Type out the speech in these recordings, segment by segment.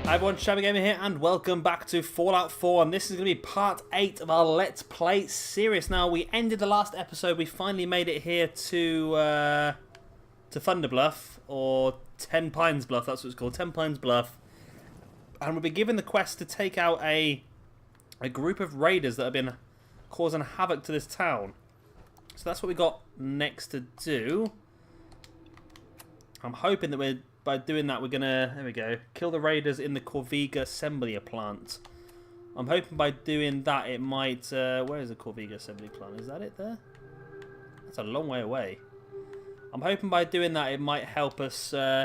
Hi everyone, Shabby Gamer here, and welcome back to Fallout 4, and this is going to be part 8 of our Let's Play series. Now, we ended the last episode, we finally made it here to Thunder Bluff, or 10 Pines Bluff, that's what it's called, 10 Pines Bluff. And we'll be given the quest to take out a group of raiders that have been causing havoc to this town. So that's what we got next to do. I'm hoping that by doing that, we're gonna, there we go, kill the raiders in the Corviga assembly plant. I'm hoping by doing that it might, where is the Corviga assembly plant? Is that it there? That's a long way away. I'm hoping by doing that it might help us try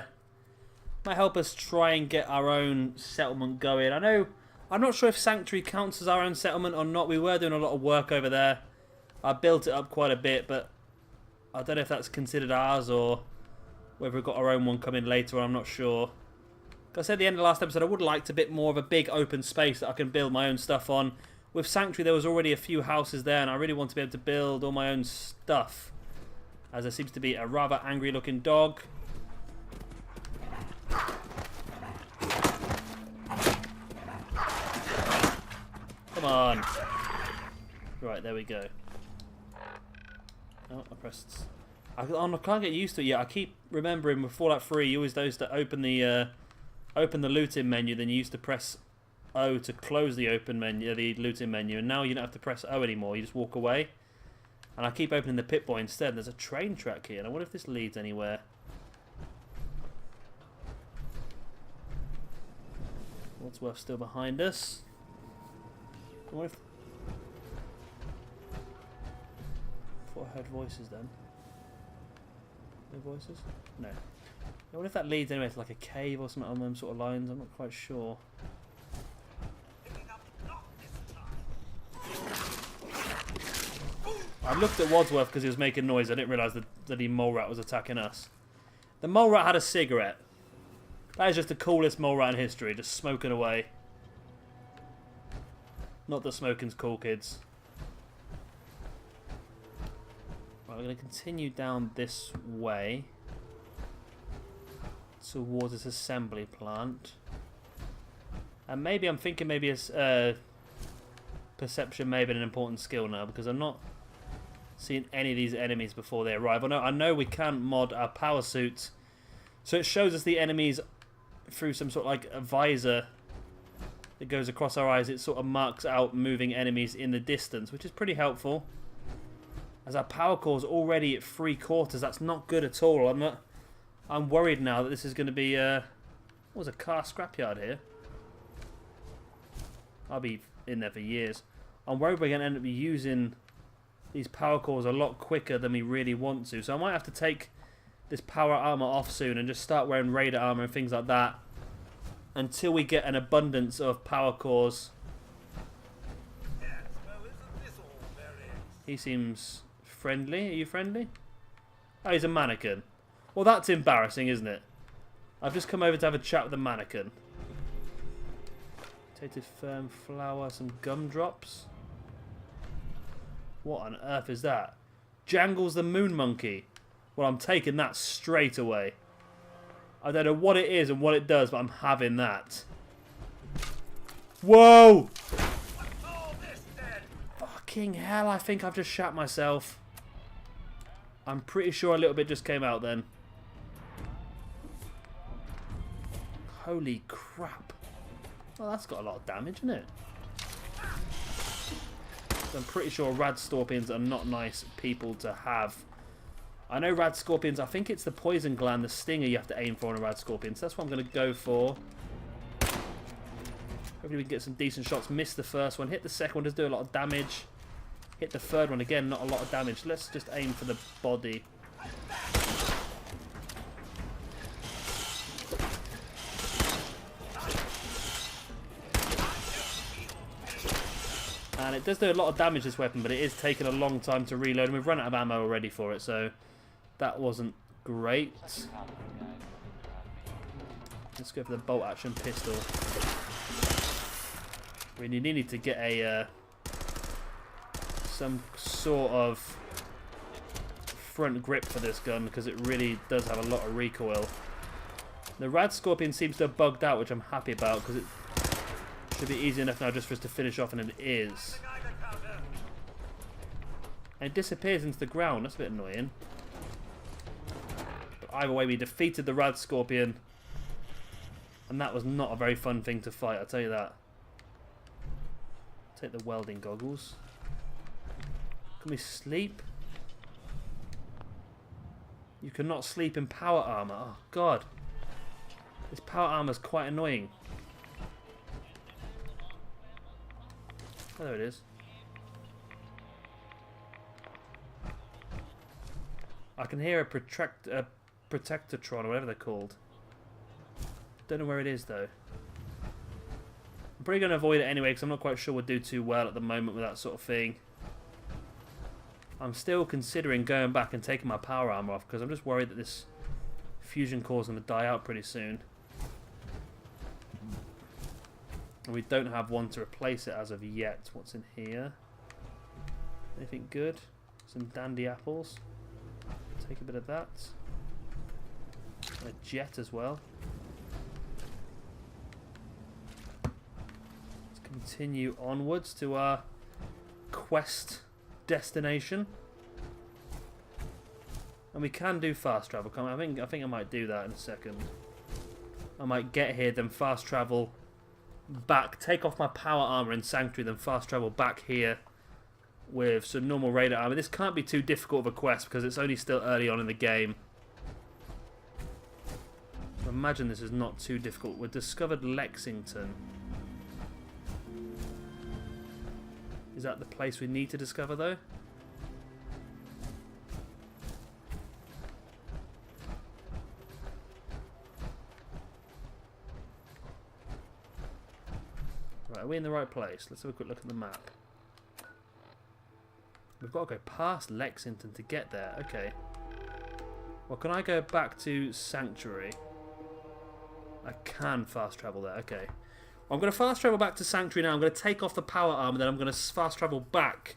and get our own settlement going. I'm not sure if Sanctuary counts as our own settlement or not. We were doing a lot of work over there. I built it up quite a bit, but I don't know if that's considered ours or whether we've got our own one coming later, I'm not sure. Like I said at the end of the last episode, I would have liked a bit more of a big open space that I can build my own stuff on. With Sanctuary, there was already a few houses there, and I really want to be able to build all my own stuff. As there seems to be a rather angry looking dog. Come on. Right, there we go. Oh, I pressed... I can't get used to it yet. I keep remembering with Fallout 3, you always those that open the looting menu, then you used to press O to close the the looting menu, and now you don't have to press O anymore. You just walk away. And I keep opening the pit boy instead. There's a train track here, and I wonder if this leads anywhere. Wadsworth's still behind us. I wonder if... I thought I heard voices then. No voices? No. I wonder if that leads anywhere to like a cave or something on them sort of lines. I'm not quite sure. I looked at Wadsworth because he was making noise. I didn't realise that the mole rat was attacking us. The mole rat had a cigarette. That is just the coolest mole rat in history, just smoking away. Not that smoking's cool, kids. Right, we're going to continue down this way towards this assembly plant. And maybe I'm thinking maybe perception may have been an important skill now, because I'm not seeing any of these enemies before they arrive. I know we can mod our power suit, so it shows us the enemies through some sort of like a visor that goes across our eyes. It sort of marks out moving enemies in the distance, which is pretty helpful. As our power core is already at 3/4, that's not good at all. I'm worried now that this is going to be what was a car scrapyard here. I'll be in there for years. I'm worried we're going to end up using these power cores a lot quicker than we really want to. So I might have to take this power armor off soon and just start wearing raider armor and things like that until we get an abundance of power cores. He seems friendly. Are you friendly? Oh, he's a mannequin. Well, that's embarrassing, isn't it? I've just come over to have a chat with the mannequin. Potato firm flour, some gumdrops. What on earth is that? Jangles the moon monkey. Well, I'm taking that straight away. I don't know what it is and what it does, but I'm having that. Whoa! Fucking hell, I think I've just shat myself. I'm pretty sure a little bit just came out then. Holy crap. Well, that's got a lot of damage, isn't it? So I'm pretty sure rad scorpions are not nice people to have. I know rad scorpions, I think it's the poison gland, the stinger you have to aim for on a rad scorpion. So that's what I'm going to go for. Hopefully we can get some decent shots. Miss the first one. Hit the second one, does do a lot of damage. Hit the third one again, not a lot of damage. Let's just aim for the body. And it does do a lot of damage, this weapon, but it is taking a long time to reload. And we've run out of ammo already for it, so that wasn't great. Let's go for the bolt action pistol. We need to get a some sort of front grip for this gun because it really does have a lot of recoil. The rad scorpion seems to have bugged out, which I'm happy about, because it should be easy enough now just for us to finish off, and it is. And it disappears into the ground. That's a bit annoying. But either way, we defeated the rad scorpion. And that was not a very fun thing to fight, I'll tell you that. Take the welding goggles. Can we sleep? You cannot sleep in power armor. Oh, God. This power armor is quite annoying. Oh, there it is. I can hear a protectotron, or whatever they're called. Don't know where it is, though. I'm probably going to avoid it anyway, because I'm not quite sure we'll do too well at the moment with that sort of thing. I'm still considering going back and taking my power armor off, because I'm just worried that this fusion core is going to die out pretty soon. And we don't have one to replace it as of yet. What's in here? Anything good? Some dandy apples. Take a bit of that. A jet as well. Let's continue onwards to our quest destination. And we can do fast travel. I think I might do that in a second. I might get here, then fast travel back, take off my power armor in Sanctuary, then fast travel back here with some normal radar armor. This can't be too difficult of a quest because it's only still early on in the game. I imagine this is not too difficult. We've discovered Lexington. Is that the place we need to discover, though? Right, are we in the right place? Let's have a quick look at the map. We've got to go past Lexington to get there. Okay. Well, can I go back to Sanctuary? I can fast travel there. Okay. I'm going to fast travel back to Sanctuary now. I'm going to take off the power armor, then I'm going to fast travel back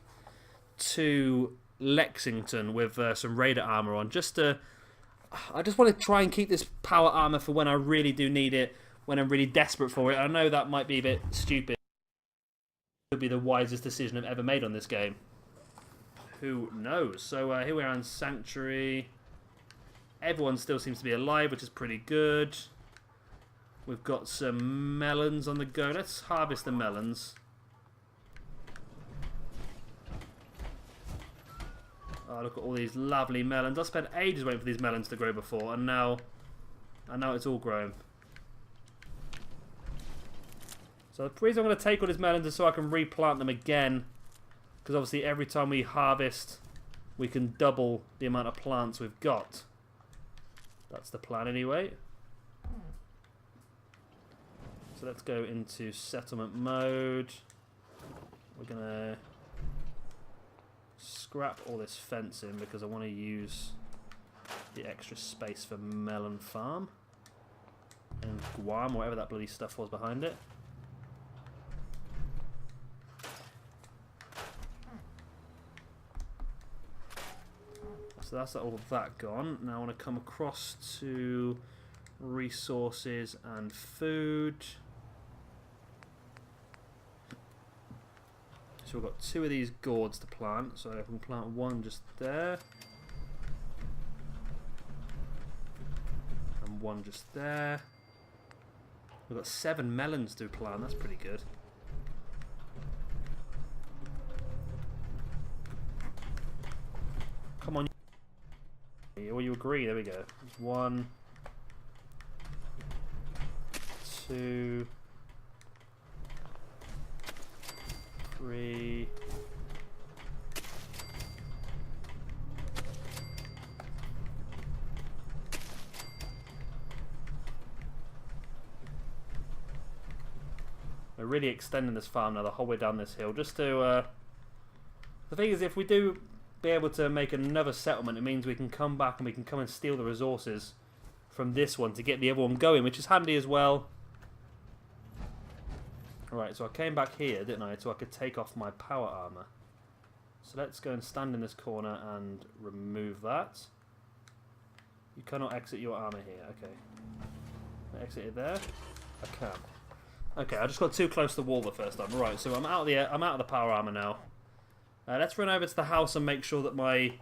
to Lexington with some radar armor on. I just want to try and keep this power armor for when I really do need it, when I'm really desperate for it. I know that might be a bit stupid. It could be the wisest decision I've ever made on this game. Who knows? So here we are in Sanctuary. Everyone still seems to be alive, which is pretty good. We've got some melons on the go. Let's harvest the melons. Oh, look at all these lovely melons. I spent ages waiting for these melons to grow before, and now it's all grown. So the reason I'm going to take all these melons is so I can replant them again. Because obviously every time we harvest, we can double the amount of plants we've got. That's the plan anyway. So let's go into settlement mode. We're going to scrap all this fencing because I want to use the extra space for melon farm. And Guam, whatever that bloody stuff was behind it. So that's all of that gone. Now I want to come across to resources and food. So we've got 2 of these gourds to plant. So I can plant 1 just there. And 1 just there. We've got 7 melons to plant. That's pretty good. Come on. Well, you agree. There we go. 1, 2, 3. We're really extending this farm now the whole way down this hill. Just to... the thing is, if we do be able to make another settlement, it means we can come back and we can come and steal the resources from this one to get the other one going, which is handy as well. Alright, so I came back here, didn't I, so I could take off my power armor. So let's go and stand in this corner and remove that. You cannot exit your armor here, okay. Exit there. I can. Okay, I just got too close to the wall the first time. Right, so I'm out of the power armor now. Let's run over to the house and make sure that my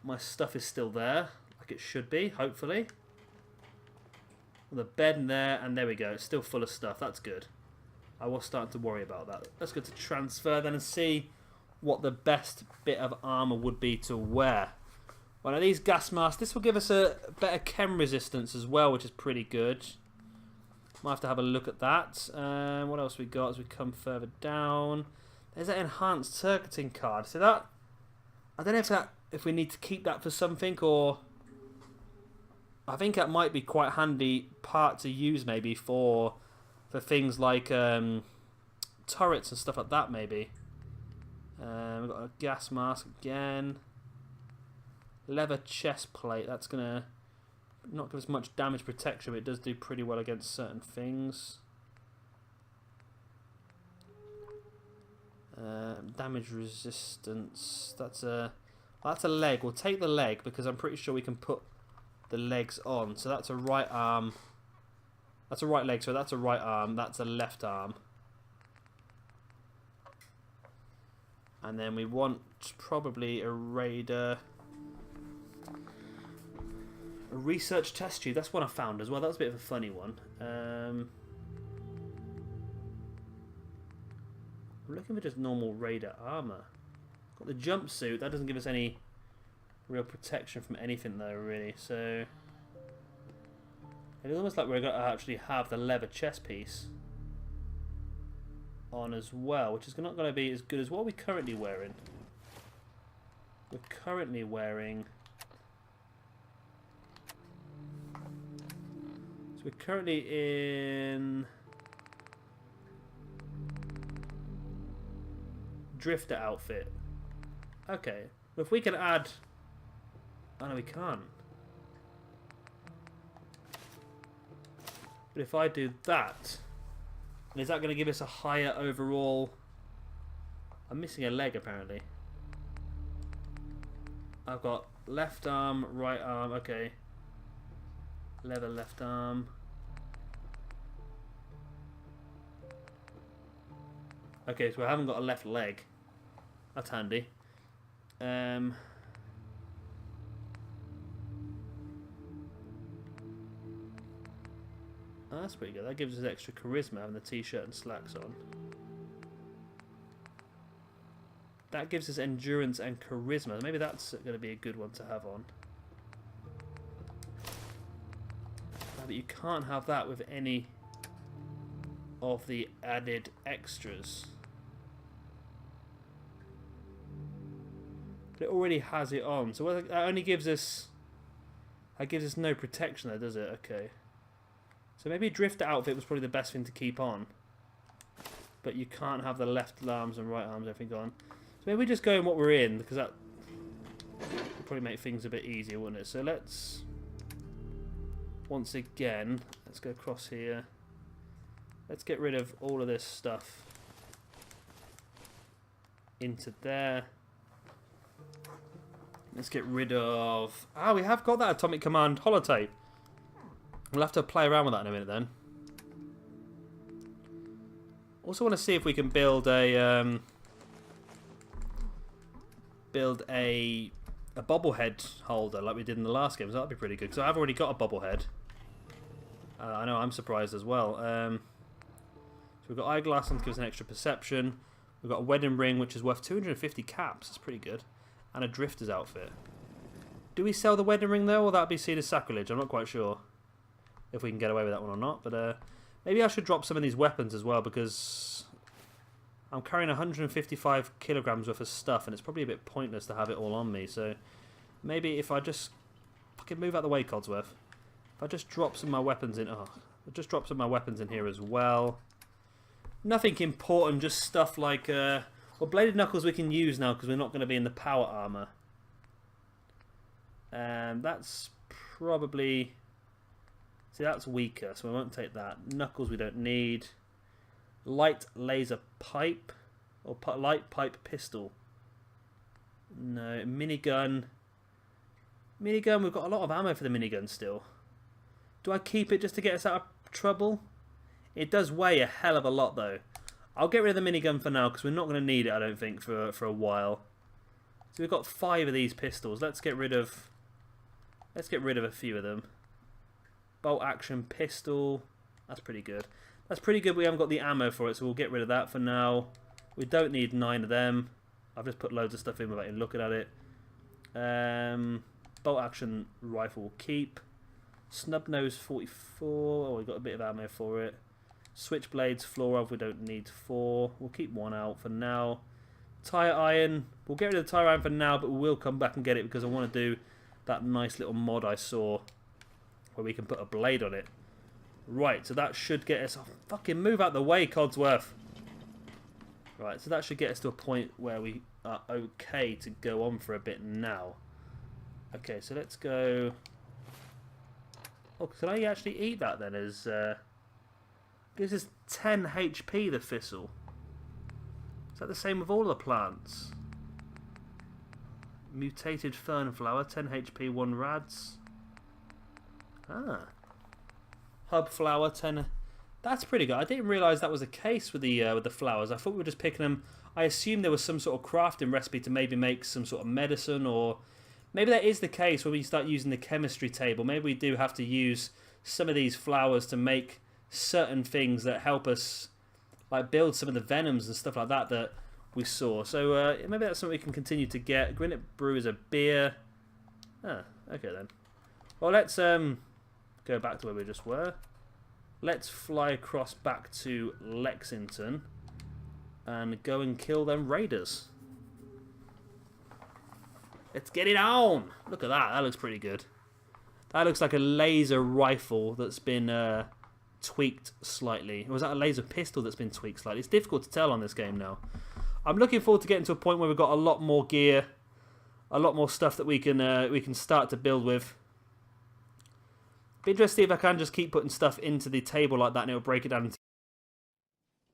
my stuff is still there, like it should be, hopefully. The bed in there, and there we go. It's still full of stuff. That's good. I was starting to worry about that. Let's go to transfer then and see what the best bit of armor would be to wear. Well, now these gas masks, this will give us a better chem resistance as well, which is pretty good. Might have to have a look at that. What else we got as we come further down? There's that enhanced circuiting card. See that? I don't know if we need to keep that for something, or I think that might be quite handy part to use maybe for things like turrets and stuff like that maybe. We've got a gas mask again. Leather chest plate. That's gonna not give us much damage protection, but it does do pretty well against certain things. Damage resistance. That's a leg. We'll take the leg because I'm pretty sure we can put the legs on. So that's a right arm. That's a right leg. So that's a right arm. That's a left arm. And then we want probably a raider. A research test tube. That's one I found as well. That was a bit of a funny one. I'm looking for just normal raider armor. Got the jumpsuit. That doesn't give us any real protection from anything though, really. So it's almost like we're going to actually have the leather chest piece on as well, which is not going to be as good as what are we currently wearing. We're currently wearing. So we're currently in Drifter outfit. Okay. Well, if we can add. Oh no, we can't. But if I do that, is that going to give us a higher overall? I'm missing a leg apparently. I've got left arm, right arm. Okay. Leather left arm. Okay, so I haven't got a left leg. That's handy. Oh, that's pretty good. That gives us extra charisma having the t-shirt and slacks on. That gives us endurance and charisma. Maybe that's going to be a good one to have on. But you can't have that with any of the added extras. But it already has it on, so that only gives us. That gives us no protection there, does it? Okay. So maybe a drifter outfit was probably the best thing to keep on. But you can't have the left arms and right arms everything on. So maybe we just go in what we're in, because that would probably make things a bit easier, wouldn't it? So let's. Once again, let's go across here. Let's get rid of all of this stuff into there. Let's get rid of. Ah, we have got that Atomic Command holotape. We'll have to play around with that in a minute then. Also want to see if we can build a bobblehead holder like we did in the last game. So that'd be pretty good. Because I've already got a bobblehead. I know I'm surprised as well. So we've got eyeglass and gives us an extra perception. We've got a wedding ring which is worth 250 caps. That's pretty good. And a drifter's outfit. Do we sell the wedding ring though, or that'd be seen as sacrilege? I'm not quite sure if we can get away with that one or not. But maybe I should drop some of these weapons as well, because I'm carrying 155 kilograms worth of stuff, and it's probably a bit pointless to have it all on me. So maybe if I just fucking move out the way, Codsworth. If I just drop some of my weapons in, I'll just drop some of my weapons in here as well. Nothing important, just stuff like well, bladed knuckles we can use now because we're not going to be in the power armor. That's probably. See, that's weaker, so we won't take that. Knuckles we don't need. Light laser pipe. Or light pipe pistol. No. Minigun. Minigun, we've got a lot of ammo for the minigun still. Do I keep it just to get us out of trouble? It does weigh a hell of a lot though. I'll get rid of the minigun for now because we're not going to need it, I don't think, for a while. So we've got 5 of these pistols. Let's get rid of a few of them. Bolt action pistol. That's pretty good. That's pretty good. We haven't got the ammo for it, so we'll get rid of that for now. We don't need 9 of them. I've just put loads of stuff in without even looking at it. Bolt action rifle will keep. Snub nose 44. Oh, we got a bit of ammo for it. Switchblades, Florov, we don't need 4. We'll keep 1 out for now. Tire iron. We'll get rid of the tire iron for now, but we will come back and get it because I want to do that nice little mod I saw where we can put a blade on it. Right, so that should get us... Oh, fucking move out the way, Codsworth. Right, so that should get us to a point where we are okay to go on for a bit now. Okay, so let's go... Oh, can I actually eat that then? As gives us 10 HP, the thistle. Is that the same with all the plants? Mutated fern flower, 10 HP, 1 rads. Ah. Hub flower, 10. That's pretty good. I didn't realise that was the case with the flowers. I thought we were just picking them. I assumed there was some sort of crafting recipe to maybe make some sort of medicine, or maybe that is the case when we start using the chemistry table. Maybe we do have to use some of these flowers to make certain things that help us, like build some of the venoms and stuff like that that we saw. So maybe that's something we can continue to get. Grinnet Brew is a beer. Ah, okay then. Well, let's go back to where we just were. Let's fly across back to Lexington and go and kill them raiders. Let's get it on! Look at that, that looks pretty good. That looks like a laser rifle that's been tweaked slightly. Or was that a laser pistol that's been tweaked slightly? It's difficult to tell on this game now. I'm looking forward to getting to a point where we've got a lot more gear, a lot more stuff that we can start to build with. Be interested if I can just keep putting stuff into the table like that and it'll break it down into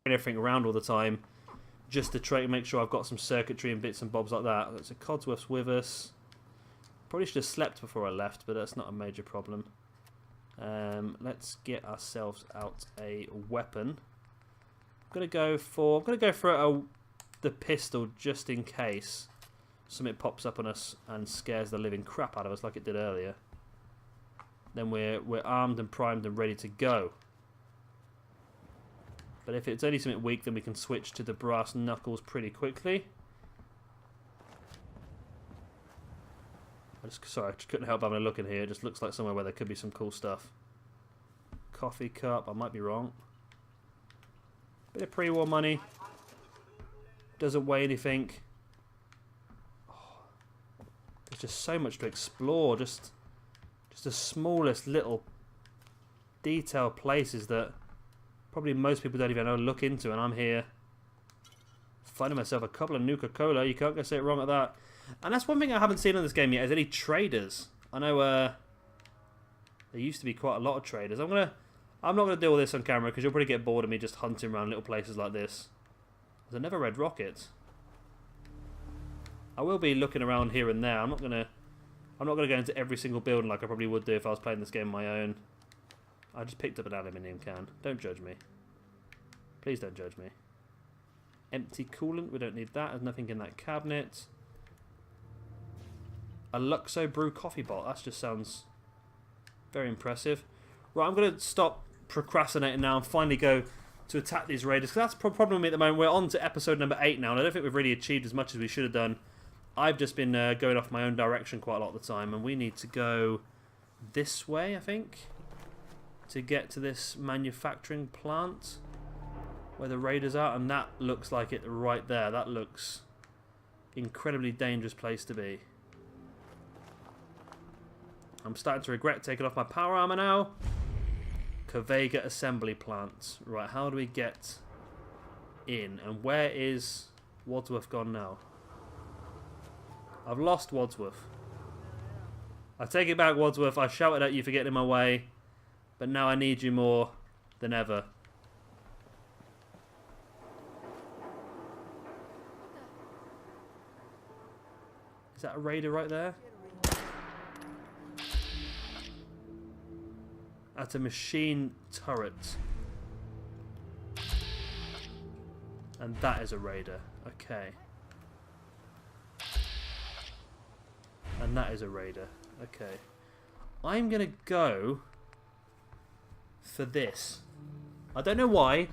everything around all the time, just to try to make sure I've got some circuitry and bits and bobs like that. So Codsworth's with us. Probably should have slept before I left, but that's not a major problem. Let's get ourselves out a weapon. I'm gonna go for the pistol just in case something pops up on us and scares the living crap out of us like it did earlier. Then we're armed and primed and ready to go. But if it's only something weak, then we can switch to the brass knuckles pretty quickly. Sorry, I just couldn't help having a look in here. It just looks like somewhere where there could be some cool stuff. Coffee cup, I might be wrong. Bit of pre-war money. Doesn't weigh anything. Oh, there's just so much to explore. Just the smallest little detailed places that probably most people don't even know look into, and I'm here finding myself a couple of Nuka-Cola. You can't go say it wrong at that. And that's one thing I haven't seen on this game yet, is any traders. I know there used to be quite a lot of traders. I'm not gonna do all this on camera because you'll probably get bored of me just hunting around little places like this. There's a never red rocket. I will be looking around here and there. I'm not gonna go into every single building like I probably would do if I was playing this game on my own. I just picked up an aluminium can. Don't judge me. Please don't judge me. Empty coolant. We don't need that. There's nothing in that cabinet. A Luxo brew coffee bot. That just sounds very impressive. Right, I'm going to stop procrastinating now and finally go to attack these raiders. Because that's the problem with me at the moment. We're on to episode number 8 now, and I don't think we've really achieved as much as we should have done. I've just been going off my own direction quite a lot of the time, and we need to go this way, I think, to get to this manufacturing plant where the raiders are, and that looks like it right there. That looks incredibly dangerous place to be. I'm starting to regret taking off my power armor now. Corvega assembly plant. Right, how do we get in? And where is Wadsworth gone now? I've lost Wadsworth. I take it back, Wadsworth. I shouted at you for getting in my way, but now I need you more than ever. Is that a raider right there? at a machine turret. And that is a raider. Okay. And that is a raider. Okay. I'm going to go for this. I don't know why.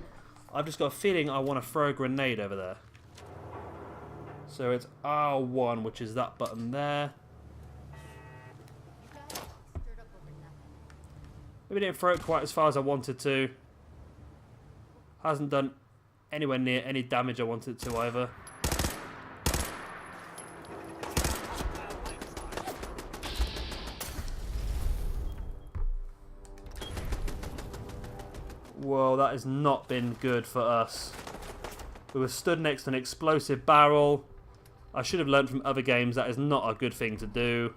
I've just got a feeling I want to throw a grenade over there. So it's R1, which is that button there. Maybe didn't throw it quite as far as I wanted to. Hasn't done anywhere near any damage I wanted it to either. Whoa, that has not been good for us. We were stood next to an explosive barrel. I should have learned from other games that is not a good thing to do.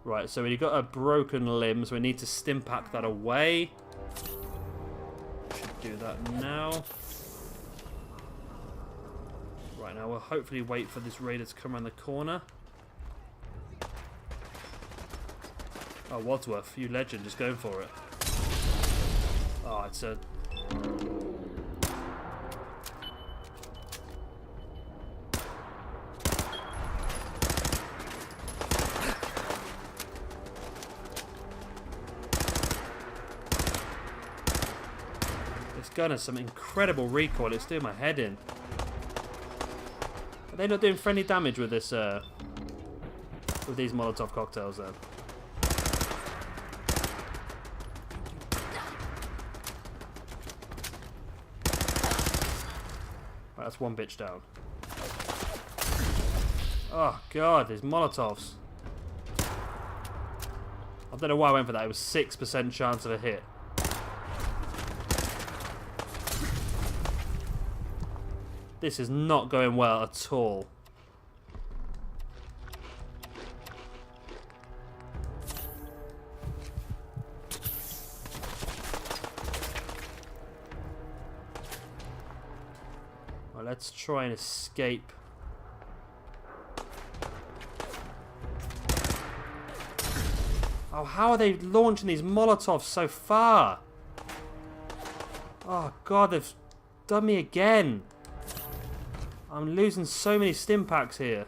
Right, so we've got a broken limb, so we need to stim pack that away. Should do that now. Right, now we'll hopefully wait for this raider to come around the corner. Oh, Wadsworth, you legend, just going for it. Oh, it's a... This gun has some incredible recoil. It's doing my head in. Are they not doing friendly damage with this, with these Molotov cocktails then? Right, that's one bitch down. Oh god, these Molotovs. I don't know why I went for that. It was 6% chance of a hit. This is not going well at all. Well, let's try and escape. Oh, how are they launching these Molotovs so far? Oh god, they've done me again. I'm losing so many stim packs here.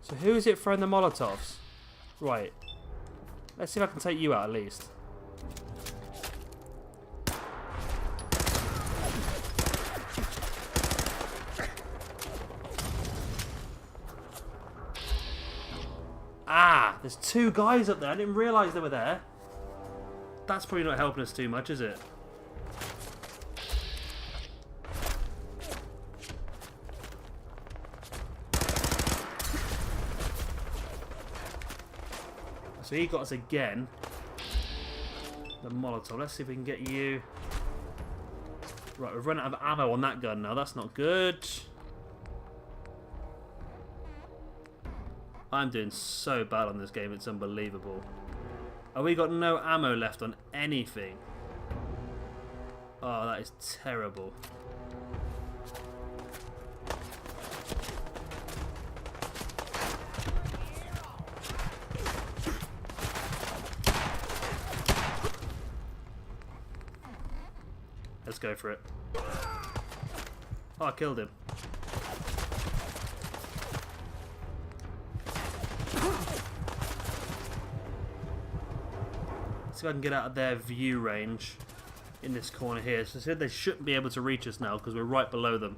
So who is it throwing the Molotovs? Right. Let's see if I can take you out at least. Ah! There's two guys up there. I didn't realise they were there. That's probably not helping us too much, is it? So he got us again. The Molotov. Let's see if we can get you. Right, we've run out of ammo on that gun now. That's not good. I'm doing so bad on this game. It's unbelievable. Oh, we got no ammo left on anything. Oh, that is terrible. Let's go for it. Oh, I killed him. See if I can get out of their view range in this corner here. So I said they shouldn't be able to reach us now because we're right below them.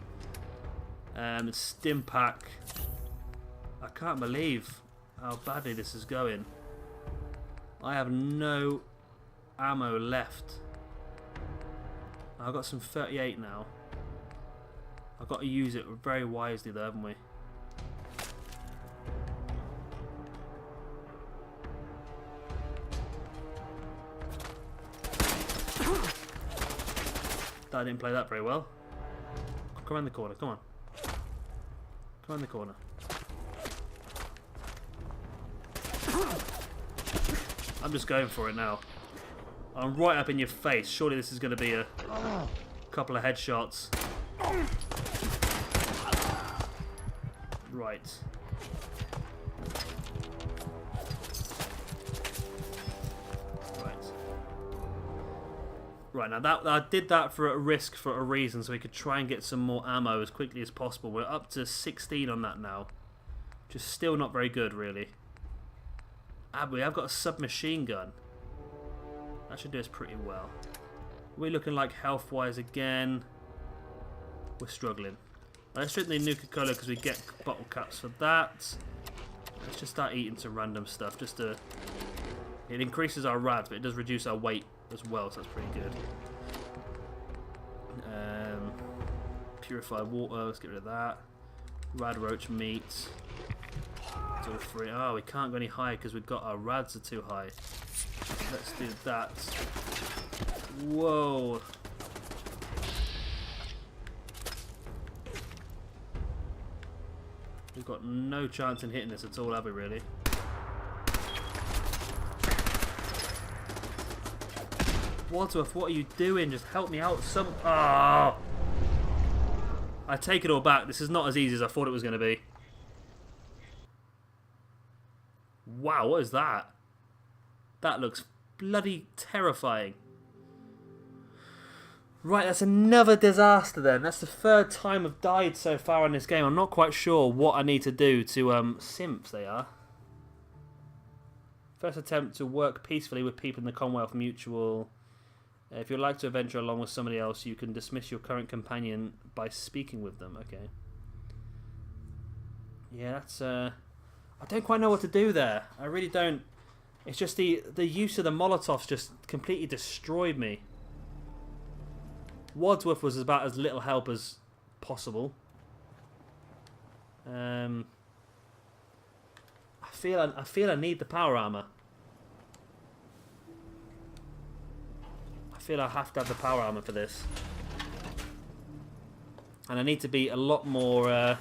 Stim pack. I can't believe how badly this is going. I have no ammo left. I've got some 38 now. I've got to use it very wisely though, haven't we? I didn't play that very well. Come around the corner, come on. Come around the corner. I'm just going for it now. I'm right up in your face. Surely this is going to be a couple of headshots. Right. Right. Right, now that I did that for a risk for a reason, so we could try and get some more ammo as quickly as possible. We're up to 16 on that now. Which is still not very good, really. We have got a submachine gun. That should do us pretty well. We're looking like health-wise again. We're struggling. Let's drink the Nuka-Cola because we get bottle caps for that. Let's just start eating some random stuff. Just to... It increases our rads, but it does reduce our weight as well, so that's pretty good. Purified water, let's get rid of that. Rad roach meat. It's all free. Oh, we can't go any higher because we've got our rads are too high. Let's do that. Whoa. We've got no chance in hitting this at all, have we, really? Wadsworth, what are you doing? Just help me out some... Oh! I take it all back. This is not as easy as I thought it was going to be. Wow, what is that? That looks bloody terrifying. Right, that's another disaster then. That's the third time I've died so far in this game. I'm not quite sure what I need to do to... Simps, they are. First attempt to work peacefully with people in the Commonwealth Mutual... If you'd like to adventure along with somebody else, you can dismiss your current companion by speaking with them. Okay. Yeah, that's... I don't quite know what to do there. I really don't. It's just the use of the Molotovs just completely destroyed me. Wadsworth was about as little help as possible. I feel I need the power armor. I feel I have to have the power armor for this, and I need to be a lot more. You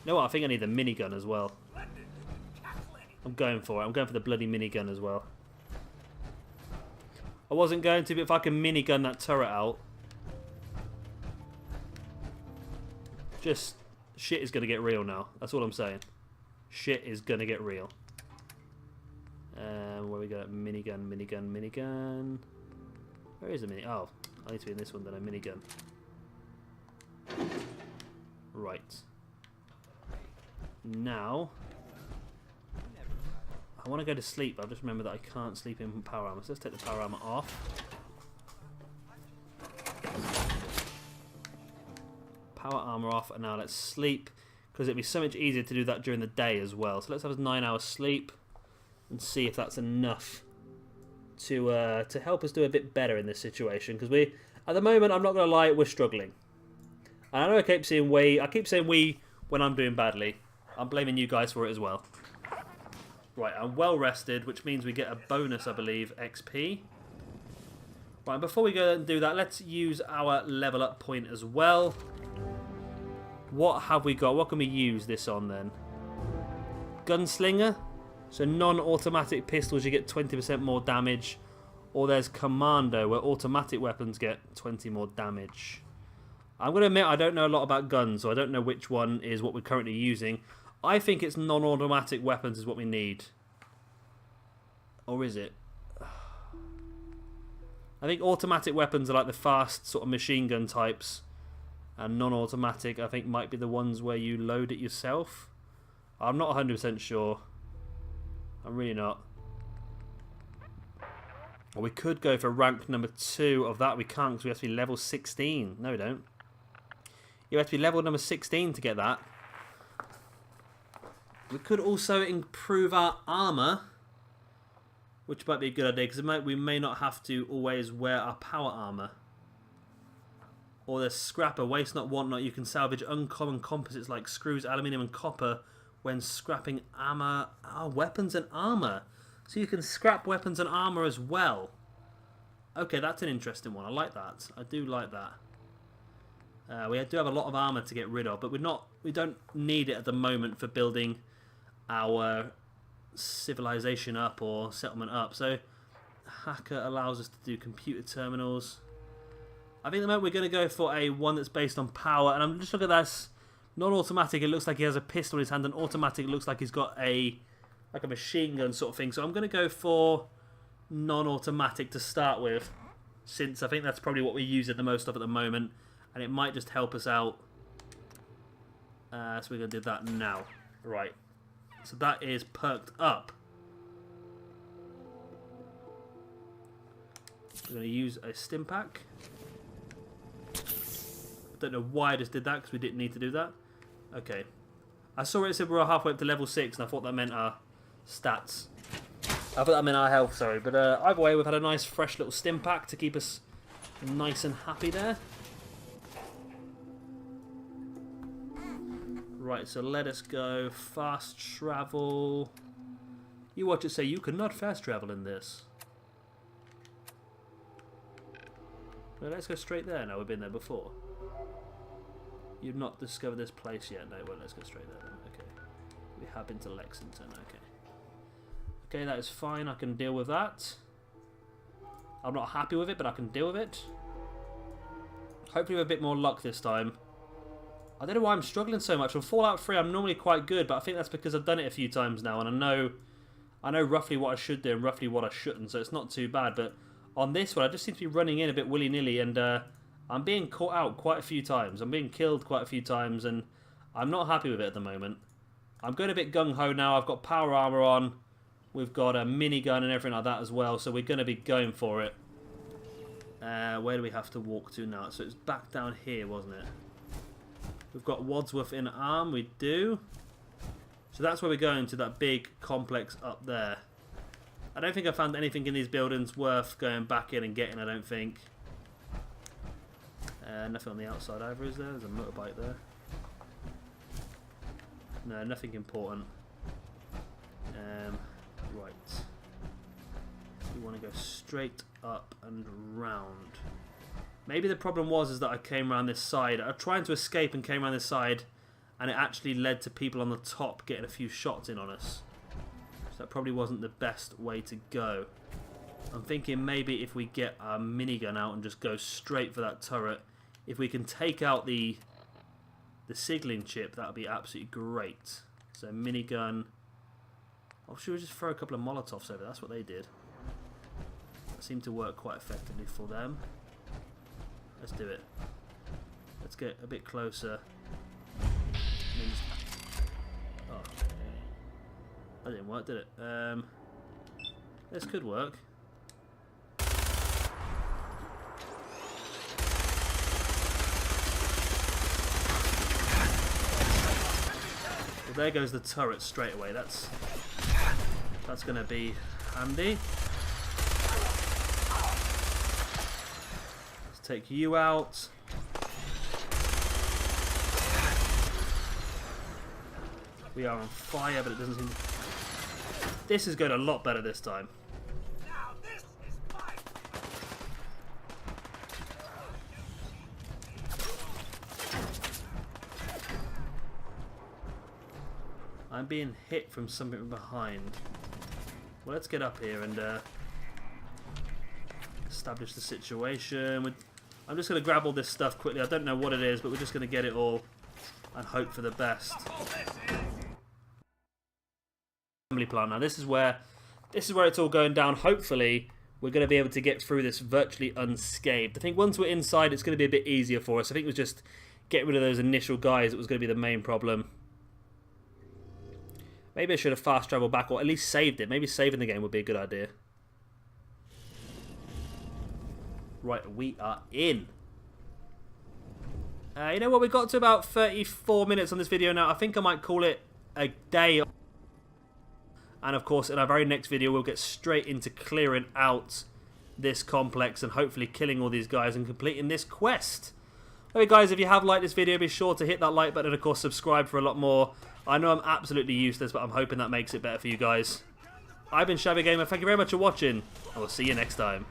know what? I think I need the minigun as well. I'm going for it. I'm going for the bloody minigun as well. I wasn't going to, but if I can minigun that turret out, just shit is gonna get real now. That's all I'm saying. Shit is gonna get real. Where we got minigun, minigun, minigun. Where is the mini? Oh, I need to be in this one then. A minigun. Right. Now, I want to go to sleep. I've just remembered that I can't sleep in power armor. So let's take the power armor off. Power armor off, and now let's sleep, because it'd be so much easier to do that during the day as well. So let's have a 9 hours sleep and see if that's enough to help us do a bit better in this situation, because we, at the moment, I'm not going to lie, we're struggling. And I know I keep saying we when I'm doing badly. I'm blaming you guys for it as well. Right, I'm well rested, which means we get a bonus, I believe, XP. Right, before we go and do that, let's use our level up point as well. What have we got? What can we use this on then? Gunslinger. So non-automatic pistols, you get 20% more damage. Or there's Commando, where automatic weapons get 20 more damage. I'm going to admit I don't know a lot about guns, so I don't know which one is what we're currently using. I think it's non-automatic weapons is what we need. Or is it? I think automatic weapons are like the fast sort of machine gun types. And non-automatic, I think, might be the ones where you load it yourself. I'm not 100% sure. I'm really not. Or we could go for rank number 2 of that. We can't because we have to be level 16. No, we don't. You have to be level number 16 to get that. We could also improve our armor, which might be a good idea because we may not have to always wear our power armor. Or there's scrapper, waste not, want not. You can salvage uncommon composites like screws, aluminium, and copper when scrapping armor, weapons and armor. So you can scrap weapons and armor as well. Okay, that's an interesting one. I like that. I do like that. We do have a lot of armor to get rid of, but we don't need it at the moment for building our civilization up or settlement up. So hacker allows us to do computer terminals. I think at the moment we're going to go for a one that's based on power, and I'm just looking at this. Non-automatic, it looks like he has a pistol in his hand, and automatic, it looks like he's got a like a machine gun sort of thing. So I'm going to go for non-automatic to start with. since I think that's probably what we use it the most of at the moment, and it might just help us out. So we're going to do that now. Right. So that is perked up. We're going to use a stim pack. I don't know why I just did that, because we didn't need to do that. Okay. I saw it said we're halfway up to level 6, and I thought that meant our stats. I thought that meant our health, sorry. But either way, we've had a nice fresh little stim pack to keep us nice and happy there. Right, so let us go. Fast travel. You watch it say you cannot fast travel in this. Well, let's go straight there now. We've been there before. You've not discovered this place yet. No, well, let's go straight there then. Okay. We have been to Lexington. Okay. Okay, that is fine. I can deal with that. I'm not happy with it, but I can deal with it. Hopefully with a bit more luck this time. I don't know why I'm struggling so much. On Fallout 3, I'm normally quite good, but I think that's because I've done it a few times now, and I know roughly what I should do and roughly what I shouldn't, so it's not too bad. But on this one, I just seem to be running in a bit willy-nilly, and I'm being caught out quite a few times. I'm being killed quite a few times, and I'm not happy with it at the moment. I'm going a bit gung-ho now. I've got power armor on. We've got a minigun and everything like that as well, so we're going to be going for it. Where do we have to walk to now? So it's back down here, wasn't it? We've got Wadsworth in arm, we do. So that's where we're going, to that big complex up there. I don't think I found anything in these buildings worth going back in and getting, I don't think. Nothing on the outside either, is there? There's a motorbike there. No, nothing important. Right. We want to go straight up and round. Maybe the problem was that I came around this side. I was trying to escape and came around this side, and it actually led to people on the top getting a few shots in on us. So that probably wasn't the best way to go. I'm thinking maybe if we get our minigun out and just go straight for that turret, if we can take out the signaling chip, that would be absolutely great. So minigun. Oh, should we just throw a couple of Molotovs over? That's what they did. That seemed to work quite effectively for them. Let's do it. Let's get a bit closer. Oh, that didn't work, did it? This could work. Well, there goes the turret straight away. That's going to be handy. Take you out. We are on fire, but it doesn't seem... This is going a lot better this time. Now this is mine. I'm being hit from something from behind. Well, let's get up here and establish the situation. I'm just going to grab all this stuff quickly. I don't know what it is, but we're just going to get it all and hope for the best. Assembly plant. Now this is where it's all going down. Hopefully, we're going to be able to get through this virtually unscathed. I think once we're inside, it's going to be a bit easier for us. I think it was just getting rid of those initial guys that was going to be the main problem. Maybe I should have fast traveled back, or at least saved it. Maybe saving the game would be a good idea. Right, we are in. You know what? We got to about 34 minutes on this video now. I think I might call it a day. And of course, in our very next video, we'll get straight into clearing out this complex and hopefully killing all these guys and completing this quest. Okay, guys, if you have liked this video, be sure to hit that like button and, of course, subscribe for a lot more. I know I'm absolutely useless, but I'm hoping that makes it better for you guys. I've been Shabby Gamer. Thank you very much for watching. I will see you next time.